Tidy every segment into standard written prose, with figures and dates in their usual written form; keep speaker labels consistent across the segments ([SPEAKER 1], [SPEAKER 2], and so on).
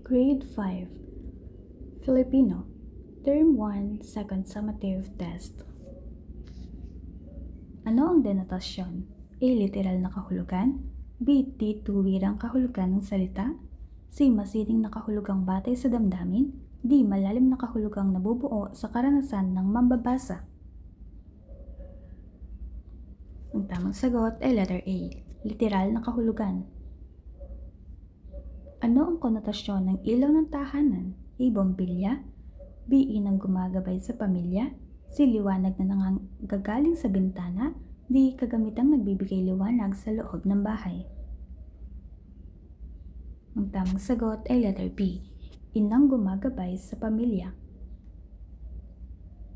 [SPEAKER 1] Grade 5, Filipino, Term 1, Second Summative Test. Ano ang denotasyon? A. Literal na kahulugan. B. Tuwirang kahulugan ng salita. C. Masining na kahulugang batay sa damdamin. D. Malalim na kahulugang nabubuo sa karanasan ng mambabasa. Ang tamang sagot ay letter A. Literal na kahulugan. Ano ang konotasyon ng ilaw ng tahanan? A. Bombilya. B. Inang gumagabay sa pamilya. C. Liwanag na nanggagaling sa bintana. D. Kagamitang nagbibigay liwanag sa loob ng bahay. Ang tamang sagot ay letter B. Inang gumagabay sa pamilya.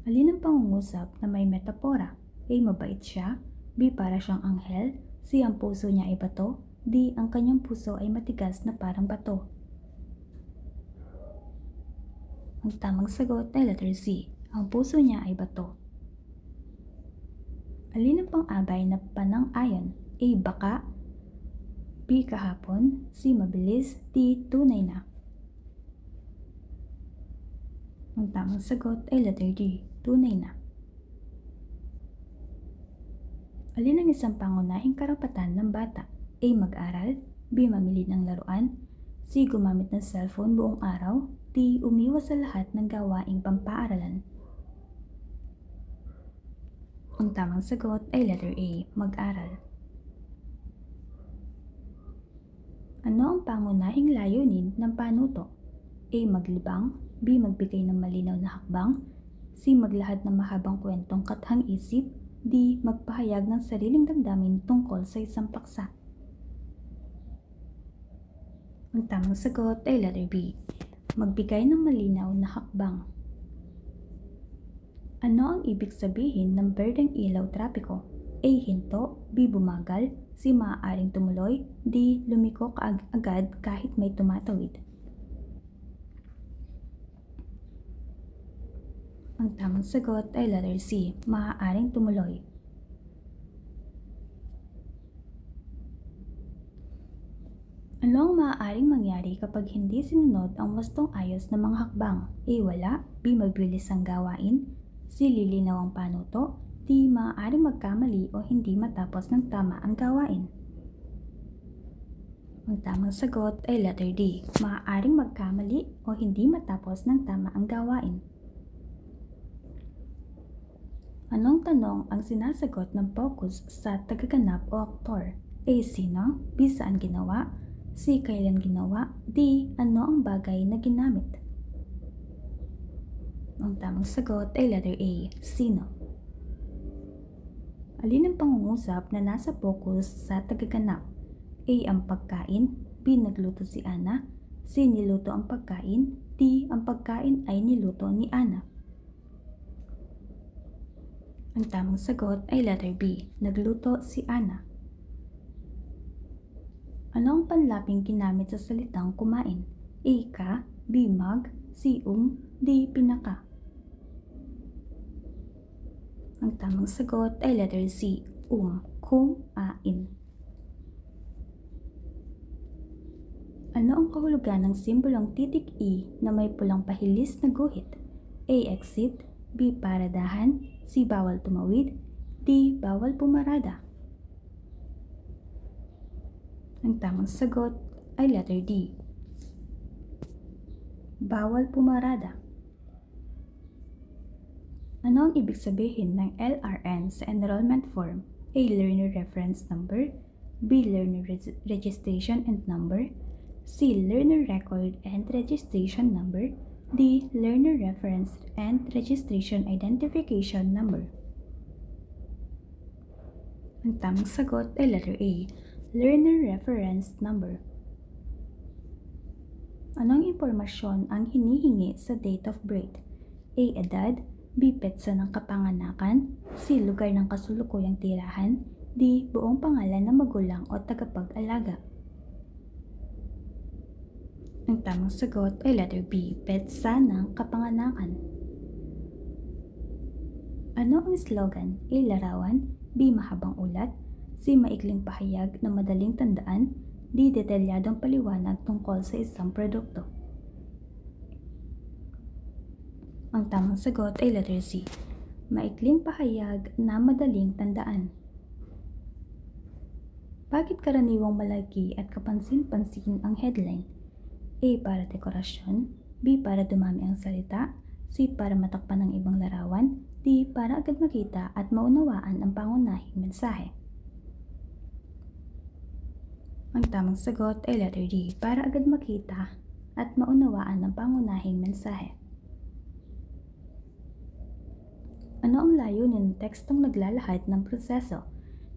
[SPEAKER 1] Alin ang pangungusap na may metapora? A. Mabait siya. B. Para siyang anghel. C. Ang puso niya ay bato. D. Ang kanyang puso ay matigas na parang bato. Ang tamang sagot ay letter C. Ang puso niya ay bato. Alin ang pang-abay na panang-ayon? A. Baka. B. Kahapon. C. Mabilis. D. Tunay na. Ang tamang sagot ay letter D. Tunay na. Alin ang isang pangunahing karapatan ng bata? A. Mag-aral. B. Mamili ng laruan. C. Gumamit ng cellphone buong araw. D. Umiwas sa lahat ng gawaing pampaaralan. Ang tamang sagot ay letter A. Mag-aral. Ano ang pangunahing layunin ng panuto? A. Maglibang. B. Magbigay ng malinaw na hakbang. C. Maglahad ng mahabang kwentong kathang-isip. D. Magpahayag ng sariling damdamin tungkol sa isang paksa. Ang tamang sagot ay letter B. Magbigay ng malinaw na hakbang. Ano ang ibig sabihin ng berdeng ilaw trapiko? A. Hinto. B. Bumagal. C. Maaaring tumuloy. D. Lumiko agad kahit may tumatawid. Ang tamang sagot ay letter C. Maaaring tumuloy. Ano ang maaaring mangyari kapag hindi sinunod ang wastong ayos ng mga hakbang? A. Wala. B. Mabilis ang gawain. C. Lilinaw ang panuto. D. Maaaring magkamali o hindi matapos ng tama ang gawain. Ang tamang sagot ay letter D. Maaaring magkamali o hindi matapos ng tama ang gawain. Anong tanong ang sinasagot ng focus sa tagaganap o aktor? A. Sino? B. Saan ginawa? C. Kailan ginawa? D. Ano ang bagay na ginamit? Ang tamang sagot ay letter A. Sino? Alin ang pangungusap na nasa focus sa tagaganap? A. Ang pagkain. B. Nagluto si Ana. C. Niluto ang pagkain. D. Ang pagkain ay niluto ni Ana. Ang tamang sagot ay letter B. Nagluto si Ana. Ano ang panlaping ginamit sa salitang kumain? A. Ka. B. Mag. C. D. Pinaka. Ang tamang sagot ay letter C. Kumain. Ano ang kahulugan ng simbolong titik E na may pulang pahilis na guhit? A. Exit. B. Paradahan. C. Bawal tumawid. D. Bawal pumarada. Ang tamang sagot ay letter D. Bawal pumarada. Ano ang ibig sabihin ng LRN sa enrollment form? A. Learner Reference Number. B. Learner Registration and Number. C. Learner Record and Registration Number. D. Learner Reference and Registration Identification Number. Ang tamang sagot ay letter A. Learner Reference Number. Anong impormasyon ang hinihingi sa date of birth? A. Edad. B. Petsa ng kapanganakan. C. Lugar ng kasulukuyang tirahan. D. Buong pangalan ng magulang o tagapag-alaga. Ang tamang sagot ay letter B. Petsa ng kapanganakan. Ano ang slogan? A. Larawan. B. Mahabang ulat. C. Maikling pahayag na madaling tandaan. D. Detalyadong paliwanag tungkol sa isang produkto. Ang tamang sagot ay letter C. Maikling pahayag na madaling tandaan. Bakit karaniwang malaki at kapansin-pansin ang headline? A. Para dekorasyon. B. Para dumami ang salita. C. Para matakpan ng ibang larawan. D. Para agad makita at maunawaan ang pangunahing mensahe. Ang tamang sagot ay letter D. Para agad makita at maunawaan ang pangunahing mensahe. Ano ang layunin ng tekstong naglalahad ng proseso?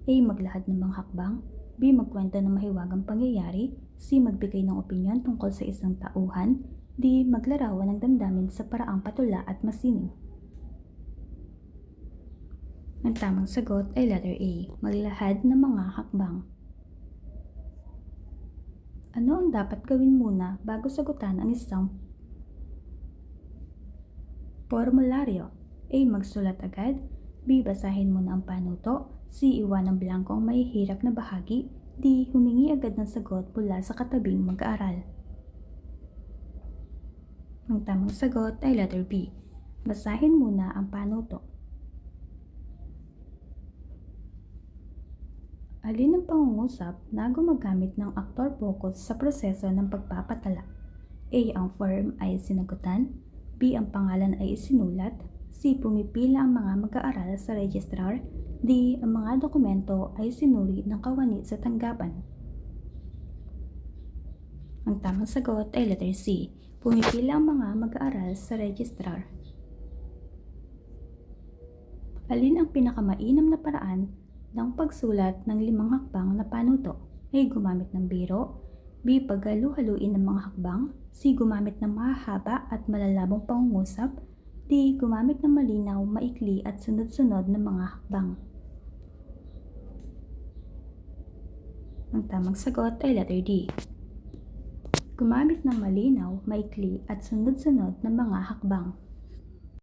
[SPEAKER 1] A. Maglahad ng mga hakbang. B. Magkwento ng mahiwagang pangyayari. C. Magbigay ng opinyon tungkol sa isang tauhan. D. Maglarawan ng damdamin sa paraang patula at masining. Ang tamang sagot ay letter A. Maglahad ng mga hakbang. Ano ang dapat gawin muna bago sagutan ang isang formularyo? A. Magsulat agad. B. Basahin muna ang panuto. C. Iwan ng blanco ang mahihirap na bahagi. D. Humingi agad ng sagot mula sa katabing mag-aaral. Ang tamang sagot ay letter B. Basahin muna ang panuto. Alin ang pangungusap na gumagamit ng actor focus sa proseso ng pagpapatala? A. Ang form ay sinagutan. B. Ang pangalan ay isinulat. C. Pumipila ang mga mag-aaral sa registrar. D. Ang mga dokumento ay sinuri ng kawani sa tanggapan. Ang tamang sagot ay letter C. Pumipila ang mga mag-aaral sa registrar. Alin ang pinakamainam na paraan ng pagsulat ng 5 hakbang na panuto? A. Gumamit ng biro. B. Paghalu-haluin ng mga hakbang. C. Gumamit ng mahahaba at malalabong pangungusap. D. Gumamit ng malinaw, maikli at sunod-sunod na mga hakbang. Ang tamang sagot ay letter D. Gumamit ng malinaw, maikli at sunod-sunod na mga hakbang.